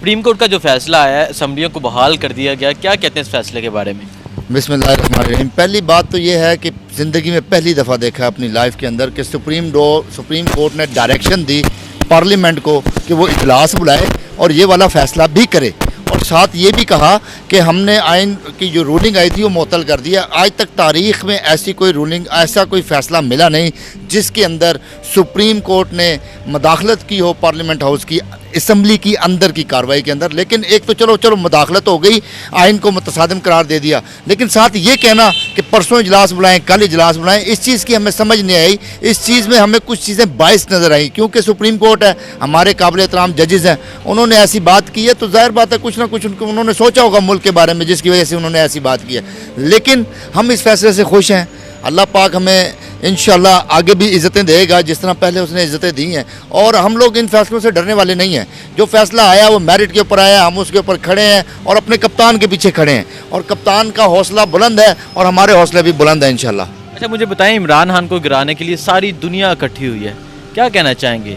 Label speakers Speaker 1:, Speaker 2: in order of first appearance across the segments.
Speaker 1: Supreme court کا جو فیصلہ آیا ہے اسمبلیوں کو بحال کر دیا گیا، کیا کہتے ہیں اس فیصلے کے بارے میں؟
Speaker 2: بسم اللہ الرحمن الرحیم۔ پہلی بات تو یہ ہے کہ زندگی میں پہلی دفعہ دیکھا ہے اپنی لائف کے اندر کہ سپریم کورٹ نے ڈائریکشن دی پارلیمنٹ کو کہ وہ اجلاس بلائے اور یہ والا فیصلہ بھی کرے، اور ساتھ یہ بھی کہا کہ ہم نے آئین کی جو رولنگ آئی تھی وہ معطل کر دیا۔ آج تک تاریخ میں ایسی کوئی رولنگ، ایسا کوئی فیصلہ ملا نہیں جس کے اندر سپریم کورٹ نے مداخلت کی ہو پارلیمنٹ ہاؤس کی اسمبلی کی اندر کی کارروائی کے اندر۔ لیکن ایک تو چلو مداخلت ہو گئی، آئین کو متصادم قرار دے دیا، لیکن ساتھ یہ کہنا کہ پرسوں اجلاس بلائیں، کل اجلاس بلائیں، اس چیز کی ہمیں سمجھ نہیں آئی۔ اس چیز میں ہمیں کچھ چیزیں باعث نظر آئیں، کیونکہ سپریم کورٹ ہے، ہمارے قابل احترام ججز ہیں، انہوں نے ایسی بات کی ہے تو ظاہر بات ہے کچھ نہ کچھ انہوں نے سوچا ہوگا ملک کے بارے میں، جس کی وجہ سے انہوں نے ایسی بات کی ہے۔ لیکن ہم اس فیصلے سے خوش ہیں، اللہ پاک ہمیں انشاءاللہ آگے بھی عزتیں دے گا جس طرح پہلے اس نے عزتیں دی ہیں، اور ہم لوگ ان فیصلوں سے ڈرنے والے نہیں ہیں۔ جو فیصلہ آیا وہ میرٹ کے اوپر آیا، ہم اس کے اوپر کھڑے ہیں اور اپنے کپتان کے پیچھے کھڑے ہیں، اور کپتان کا حوصلہ بلند ہے اور ہمارے حوصلے بھی بلند ہیں انشاءاللہ۔
Speaker 1: اچھا مجھے بتائیں، عمران خان کو گرانے کے لیے ساری دنیا اکٹھی ہوئی ہے، کیا کہنا چاہیں گے؟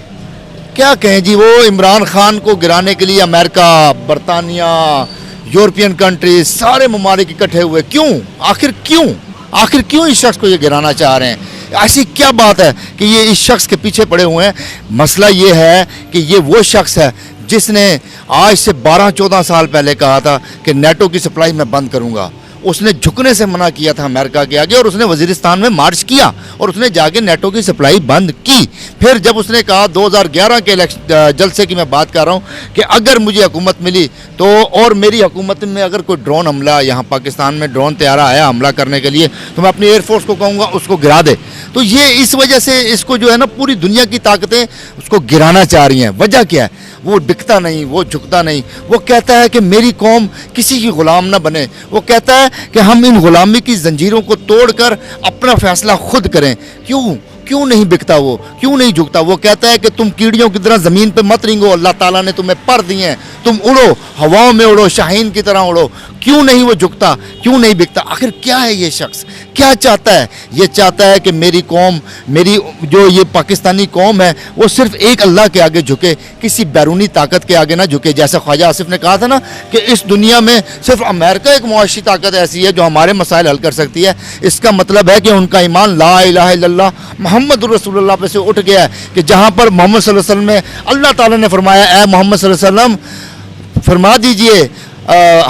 Speaker 2: کیا کہیں جی، وہ عمران خان کو گرانے کے لیے امریکہ، برطانیہ، یورپین کنٹریز، سارے ممالک اکٹھے ہوئے، کیوں؟ آخر کیوں اس شخص کو یہ گرانا چاہ رہے ہیں؟ ایسی کیا بات ہے کہ یہ اس شخص کے پیچھے پڑے ہوئے ہیں؟ مسئلہ یہ ہے کہ یہ وہ شخص ہے جس نے آج سے 12-14 سال پہلے کہا تھا کہ نیٹو کی سپلائی میں بند کروں گا۔ اس نے جھکنے سے منع کیا تھا امریکہ کے آگے، اور اس نے وزیرستان میں مارچ کیا اور اس نے جا کے نیٹو کی سپلائی بند کی۔ پھر جب اس نے کہا 2011 کے جلسے کی میں بات کر رہا ہوں کہ اگر مجھے حکومت ملی تو، اور میری حکومت میں اگر کوئی ڈرون حملہ، یہاں پاکستان میں ڈرون طیارہ آیا حملہ کرنے کے لیے، تو میں اپنی ایئر فورس کو کہوں گا اس کو گرا دے۔ تو یہ اس وجہ سے اس کو جو ہے نا پوری دنیا کی طاقتیں اس کو گرانا چاہ رہی ہیں۔ وجہ کیا ہے؟ وہ بکتا نہیں، وہ جھکتا نہیں، وہ کہتا ہے کہ میری قوم کسی کی غلام نہ بنے، وہ کہتا ہے کہ ہم ان غلامی کی زنجیروں کو توڑ کر اپنا فیصلہ خود کریں۔ کیوں نہیں بکتا وہ؟ کیوں نہیں جھکتا؟ وہ کہتا ہے کہ تم کیڑیوں کی طرح زمین پہ مت رینگو، اللہ تعالیٰ نے تمہیں پر دیے ہیں، تم اڑو، ہواؤں میں اڑو، شاہین کی طرح اڑو۔ کیوں نہیں وہ جھکتا؟ کیوں نہیں بکتا؟ آخر کیا ہے یہ شخص؟ کیا چاہتا ہے؟ یہ چاہتا ہے کہ میری قوم، میری جو یہ پاکستانی قوم ہے، وہ صرف ایک اللہ کے آگے جھکے، کسی بیرونی طاقت کے آگے نہ جھکے۔ جیسا خواجہ آصف نے کہا تھا نا کہ اس دنیا میں صرف امریکہ ایک معاشی طاقت ایسی ہے جو ہمارے مسائل حل کر سکتی ہے۔ اس کا مطلب ہے کہ ان کا ایمان لا الہ الا اللہ محمد رسول اللہ پہ سے اٹھ گیا ہے، کہ جہاں پر محمد صلی اللہ علیہ وسلم میں اللہ تعالیٰ نے فرمایا اے محمد صلی اللہ علیہ وسلم فرما دیجئے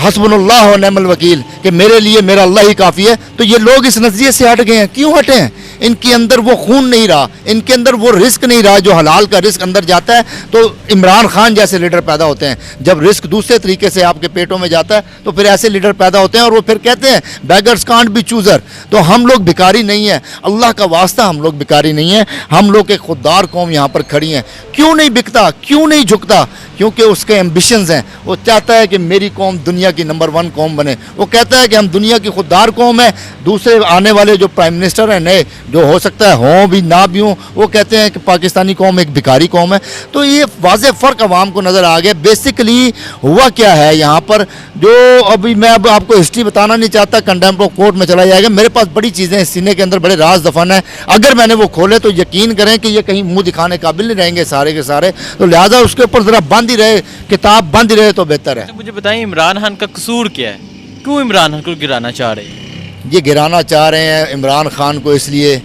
Speaker 2: حسبنا اللہ و نعم الوکیل، کہ میرے لیے میرا اللہ ہی کافی ہے۔ تو یہ لوگ اس نظریے سے ہٹ گئے ہیں۔ کیوں ہٹے ہیں؟ ان کے اندر وہ خون نہیں رہا، ان کے اندر وہ رزق نہیں رہا، جو حلال کا رزق اندر جاتا ہے تو عمران خان جیسے لیڈر پیدا ہوتے ہیں۔ جب رزق دوسرے طریقے سے آپ کے پیٹوں میں جاتا ہے تو پھر ایسے لیڈر پیدا ہوتے ہیں، اور وہ پھر کہتے ہیں بیگرز کانٹ بی چوزر۔ تو ہم لوگ بھکاری نہیں ہیں، اللہ کا واسطہ ہم لوگ بھکاری نہیں ہیں، ہم لوگ ایک خوددار قوم یہاں پر کھڑی ہیں۔ کیوں نہیں بکتا؟ کیوں نہیں جھکتا؟ کیونکہ اس کے ایمبیشنز ہیں۔ وہ چاہتا ہے کہ میری قوم دنیا کی نمبر 1 قوم بنے۔ وہ کہتا ہے کہ ہم دنیا کی خوددار قوم ہے۔ دوسرے آنے والے جو پرائم منسٹر ہیں نئے، جو ہو سکتا ہے ہوں بھی نہ بھی ہوں، وہ کہتے ہیں کہ پاکستانی قوم ایک بھکاری قوم ہے۔ تو یہ واضح فرق عوام کو نظر آ گیا۔ بیسیکلی ہوا کیا ہے یہاں پر، جو ابھی میں اب آپ کو ہسٹری بتانا نہیں چاہتا، کنڈیمپ آف کورٹ میں چلا جائے گا۔ میرے پاس بڑی چیزیں ہیں سینے کے اندر، بڑے راز دفن ہیں، اگر میں نے وہ کھولے تو یقین کریں کہ یہ کہیں منہ دکھانے قابل نہیں رہیں گے سارے کے سارے۔ تو لہٰذا اس کے اوپر ذرا بند ہی رہے، کتاب بند ہی رہے تو بہتر ہے۔
Speaker 1: مجھے بتائیں عمران خان کا قصور کیا ہے؟ کیوں عمران خان کو گرانا چاہ رہے ہیں؟
Speaker 2: یہ گرانا چاہ رہے ہیں عمران خان کو اس لیے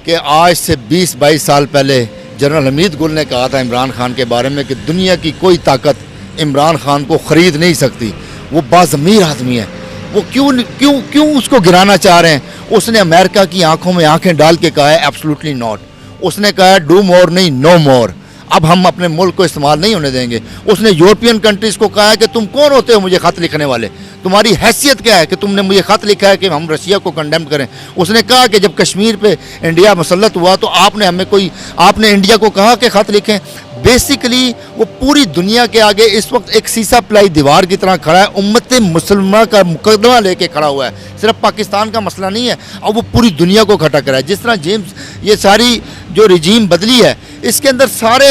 Speaker 2: کہ آج سے 20-22 سال پہلے جنرل حمید گل نے کہا تھا عمران خان کے بارے میں کہ دنیا کی کوئی طاقت عمران خان کو خرید نہیں سکتی، وہ باضمیر آدمی ہے۔ وہ کیوں اس کو گرانا چاہ رہے ہیں؟ اس نے امریکہ کی آنکھوں میں آنکھیں ڈال کے کہا ہے ایبسلوٹلی ناٹ۔ اس نے کہا ہے ڈو مور نہیں، نو مور، اب ہم اپنے ملک کو استعمال نہیں ہونے دیں گے۔ اس نے یورپین کنٹریز کو کہا ہے کہ تم کون ہوتے ہو مجھے خط لکھنے والے؟ تمہاری حیثیت کیا ہے کہ تم نے مجھے خط لکھا ہے کہ ہم رشیا کو کنڈیم کریں؟ اس نے کہا کہ جب کشمیر پہ انڈیا مسلط ہوا تو آپ نے انڈیا کو کہا کہ خط لکھیں۔ بیسیکلی وہ پوری دنیا کے آگے اس وقت ایک سیسا پلائی دیوار کی طرح کھڑا ہے، امت مسلمہ کا مقدمہ لے کے کھڑا ہوا ہے۔ صرف پاکستان کا مسئلہ نہیں ہے، اور وہ پوری دنیا کو کھٹا کرا ہے۔ جس طرح یہ ساری جو رجیم بدلی ہے، اس کے اندر سارے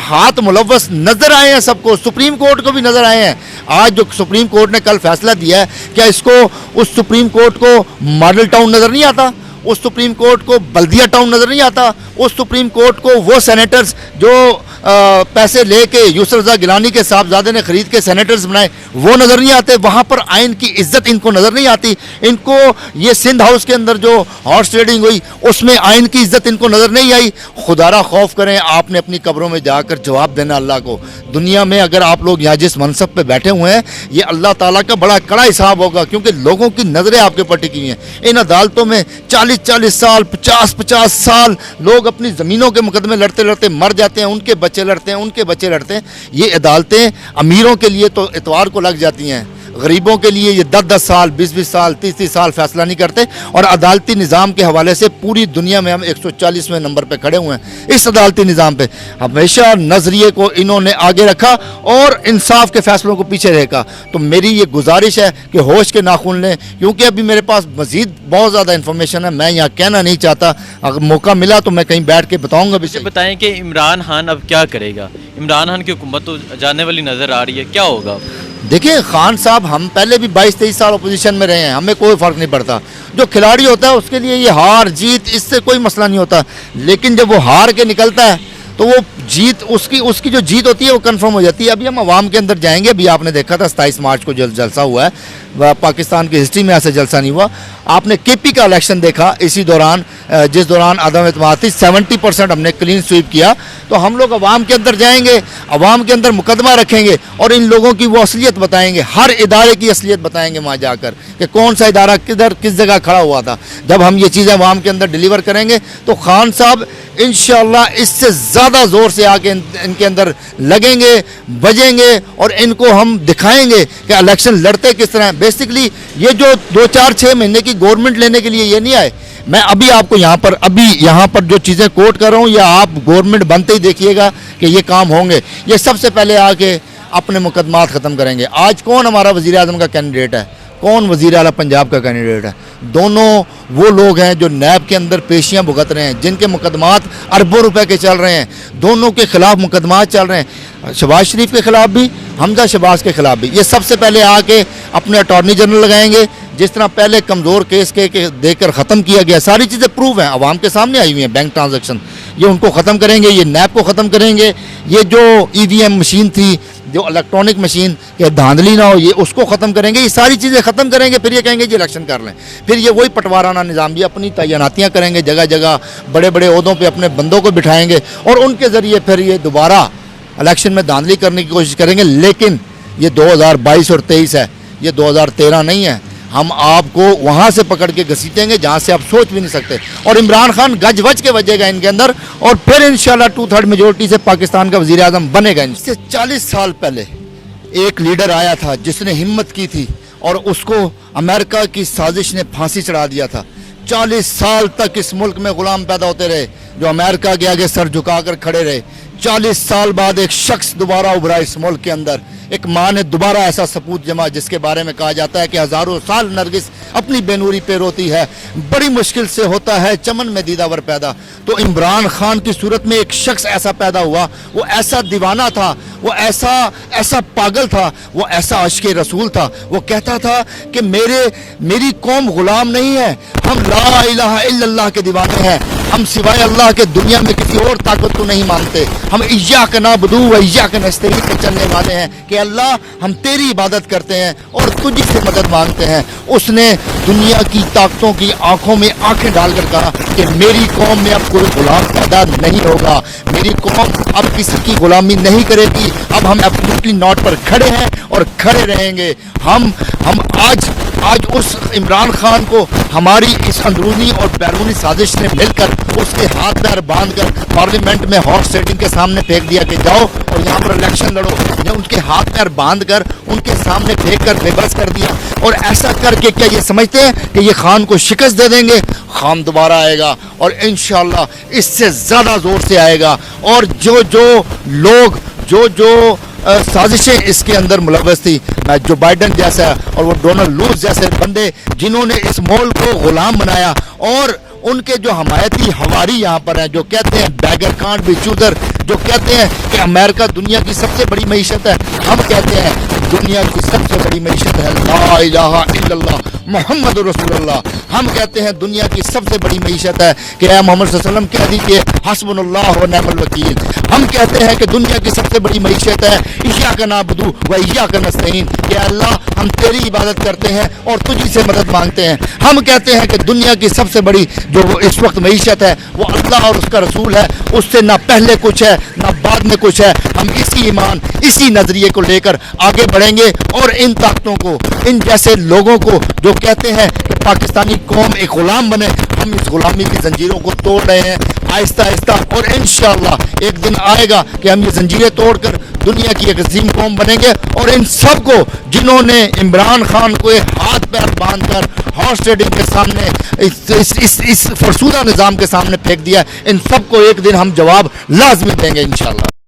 Speaker 2: ہاتھ ملوث نظر آئے ہیں سب کو، سپریم کورٹ کو بھی نظر آئے ہیں۔ آج جو سپریم کورٹ نے کل فیصلہ دیا ہے، کیا اس کو اس سپریم کورٹ کو ماڈل ٹاؤن نظر نہیں آتا؟ उस सुप्रीम कोर्ट को बल्दिया टाउन नज़र नहीं आता, उस सुप्रीम कोर्ट को वो सेनेटर्स जो पैसे लेके यूसुफ रज़ा गिलानी के साहबजादे ने खरीद के सेनेटर्स बनाए वो नज़र नहीं आते, वहाँ पर आइन की इज्जत इनको नज़र नहीं आती। इनको ये सिंध हाउस के अंदर जो हॉर्स ट्रेडिंग हुई उसमें आइन की इज्जत इनको नज़र नहीं आई। खुदारा खौफ करें, आपने अपनी कब्रों में जाकर जवाब देना अल्लाह को। दुनिया में अगर आप लोग यहाँ जिस मनसब पे बैठे हुए हैं ये अल्लाह ताला का बड़ा कड़ा हिसाब होगा, क्योंकि लोगों की नज़रें आपके ऊपर टिकी हैं। इन अदालतों में 40-40 साल 50-50 साल लोग अपनी ज़मीनों के मुकदमे लड़ते लड़ते मर जाते हैं, उनके बच्चे लड़ते हैं, उनके बच्चे लड़ते हैं। ये अदालतें अमीरों के लिए तो इतवार को लग जाती हैं, गरीबों के लिए ये 10-10 साल 20-20 साल 30-30 साल फैसला नहीं करते। और अदालती निज़ाम के हवाले से पूरी दुनिया में हम 140वें नंबर पे खड़े हुए हैं। इस अदालती निज़ाम पे हमेशा नज़रिए को इन्होंने आगे रखा और इंसाफ के फैसलों को पीछे रखा। तो मेरी ये गुजारिश है कि होश के नाखून लें, क्योंकि अभी मेरे पास मज़ीद बहुत ज़्यादा इन्फॉर्मेशन है, मैं यहाँ कहना नहीं चाहता। अगर मौका मिला तो मैं कहीं बैठ के बताऊँगा भी।
Speaker 1: बताएं कि इमरान खान अब क्या करेगा? इमरान खान की हुकूमत तो जाने वाली नज़र आ रही है, क्या होगा?
Speaker 2: देखिए खान साहब, हम पहले भी 22-23 साल अपोजिशन में रहे हैं, हमें कोई फ़र्क नहीं पड़ता। जो खिलाड़ी होता है उसके लिए ये हार जीत इससे कोई मसला नहीं होता, लेकिन जब वो हार के निकलता है तो वो जीत उसकी जो जीत होती है वो कंफर्म हो जाती है। अभी हम आवाम के अंदर जाएंगे, अभी आपने देखा था 27 मार्च को जो जलसा हुआ है, पाकिस्तान की हिस्ट्री में ऐसा जलसा नहीं हुआ। आपने केपी का इलेक्शन देखा, इसी दौरान जिस दौरान अदम एतमाद थी, 70% हमने क्लीन स्वीप किया। तो हम लोग आवाम के अंदर जाएंगे, आवाम के अंदर मुकदमा रखेंगे और इन लोगों की वो असलियत बताएंगे, हर इदारे की असलियत बताएंगे वहाँ जाकर कि कौन सा इदारा किधर किस जगह खड़ा हुआ था। जब हम ये चीज़ें आवाम के अंदर डिलीवर करेंगे तो खान साहब इंशाअल्लाह इससे ज़्यादा ज़ोर से आके इनके अंदर लगेंगे, बजेंगे और इनको हम दिखाएंगे कि इलेक्शन लड़ते किस तरह। बेसिकली ये जो 2-4-6 महीने की गवर्नमेंट लेने के लिए ये नहीं आए। मैं अभी आपको यहाँ पर जो चीज़ें कोट कर रहा हूँ, या आप गवर्नमेंट बनते ही देखिएगा कि ये काम होंगे। ये सबसे पहले आके अपने मुकदमात ख़त्म करेंगे। आज कौन हमारा वज़ीर आज़म का कैंडिडेट है, कौन वज़ीर आला पंजाब का कैंडिडेट है? दोनों वो लोग हैं जो नैब के अंदर पेशियां भुगत रहे हैं, जिनके मुकदमात अरबों रुपए के चल रहे हैं। दोनों के खिलाफ मुकदमात चल रहे हैं, शहबाज शरीफ के खिलाफ भी, हमजा शहबाज के खिलाफ भी। ये सबसे पहले आके अपने अटॉर्नी जनरल लगाएंगे, जिस तरह पहले कमज़ोर केस के देकर ख़त्म किया गया। सारी चीज़ें प्रूव हैं, आवाम के सामने आई हुई हैं, बैंक ट्रांजैक्शन, ये उनको ख़त्म करेंगे, ये नैब को ख़त्म करेंगे। ये जो EVM मशीन थी, जो इलेक्ट्रॉनिक मशीन के धांधली ना हो, ये उसको ख़त्म करेंगे। ये सारी चीज़ें ख़त्म करेंगे, फिर ये कहेंगे जी इलेक्शन कर लें। फिर ये वही पटवाराना निज़ाम, ये अपनी तैनातियाँ करेंगे, जगह जगह बड़े बड़े ओहदों पे अपने बंदों को बिठाएंगे और उनके ज़रिए फिर ये दोबारा इलेक्शन में धांधली करने की कोशिश करेंगे। लेकिन ये 2022 और 23 है, ये 2013 नहीं है। हम आपको वहाँ से पकड़ के घसीटेंगे जहाँ से आप सोच भी नहीं सकते। और इमरान खान गज वज के बजेगा इनके अंदर, और फिर इंशाल्लाह 2/3 मेजोरिटी से पाकिस्तान का वज़ीर आज़म बनेगा। इससे 40 साल पहले एक लीडर आया था जिसने हिम्मत की थी और उसको अमेरिका की साजिश ने फांसी चढ़ा दिया था। 40 साल तक इस मुल्क में गुलाम पैदा होते रहे जो अमेरिका के आगे सर झुकाकर खड़े रहे। 40 साल बाद एक शख्स दोबारा उभरा इस मुल्क के अंदर। एक माँ ने दोबारा ऐसा सपूत जमा जिसके बारे में कहा जाता है कि हज़ारों साल नरगिस अपनी बेनूरी पे रोती है, बड़ी मुश्किल से होता है चमन में दीदावर पैदा। तो इमरान खान की सूरत में एक शख्स ऐसा पैदा हुआ, वो ऐसा दीवाना था, वो ऐसा पागल था, वो ऐसा आशिक़े रसूल था। वो कहता था कि मेरी कौम गुलाम नहीं है, हम ला इलाहा इल्लल्लाह के दीवाने हैं, हम सिवाय अल्लाह के दुनिया में किसी और ताकत को नहीं मानते, हम इय्याक नअबुदु व इय्याक नस्तईन पे चलने वाले हैं कि अल्लाह हम तेरी इबादत करते हैं और तुझी से मदद मांगते हैं। उसने दुनिया की ताकतों की आंखों में आंखें डालकर कहा कि मेरी कौम में अब कोई गुलाम पैदा नहीं होगा, मेरी कौम अब किसी की गुलामी नहीं करेगी। अब हम एब्सोल्युटली नॉट पर खड़े हैं और खड़े रहेंगे। हम आज उस इमरान खान को हमारी इस अंदरूनी और बैरूनी साजिश ने मिलकर उसके हाथ पैर बांध कर पार्लियामेंट में हॉर्स ट्रेडिंग के सामने फेंक दिया कि जाओ और यहाँ पर इलेक्शन लड़ो। ने उनके हाथ पैर बांध कर उनके सामने फेंक कर बेबस कर दिया। और ऐसा करके क्या ये समझते हैं कि ये खान को शिकस्त दे देंगे? खान दोबारा आएगा और इंशाअल्लाह इससे ज़्यादा ज़ोर से आएगा। और जो लोग जो साजिशें इसके अंदर मुलव्वस थी, जो बाइडन जैसा और वो डोनाल्ड लूज जैसे बंदे जिन्होंने इस मुल्क को गुलाम बनाया, और उनके जो हमायती हवारी यहाँ पर हैं जो कहते हैं बैगर कांट बी चूदर, जो कहते हैं कि अमेरिका दुनिया की सबसे बड़ी मईशत है, हम कहते हैं दुनिया की सबसे बड़ी मैशत है ला इलाहा इल्लल्लाह मोहम्मद रसूलुल्लाह। हम कहते हैं दुनिया की सबसे बड़ी मैशत है कि ऐ मोहम्मद सल्लल्लाहु अलैहि वसल्लम कह दीजिए हस्बुनल्लाह व निअमल वकील। हम कहते हैं कि दुनिया की सबसे बड़ी मैशत है इय्याका नअबुदु व इय्याका नस्तईन, कि अल्लाह हम तेरी इबादत करते हैं और तुझी से मदद मांगते हैं। हम कहते हैं कि दुनिया की सबसे बड़ी जो इस वक्त मैशत है वो अल्लाह और उसका रसूल है, उससे ना पहले कुछ है ना बाद में कुछ है। हम इसी ईमान इसी नज़रिए को लेकर आगे बढ़ेंगे और इन ताकतों को, इन जैसे लोगों को जो कहते हैं कि पाकिस्तानी कौम एक ग़ुलाम बने, हम इस ग़ुलामी की जंजीरों को तोड़ रहे हैं आहिस्ता आहिस्ता। और इंशाअल्लाह एक दिन आएगा कि हम ये जंजीरें तोड़कर दुनिया की एक अजीम कौम बनेंगे। और इन सब को जिन्होंने इमरान खान को एक हाथ पैर बांध कर हॉर्स ट्रेडिंग के सामने इस फरसूदा निज़ाम के सामने फेंक दिया, इन सब को एक दिन हम जवाब लाजमी देंगे इंशाअल्लाह।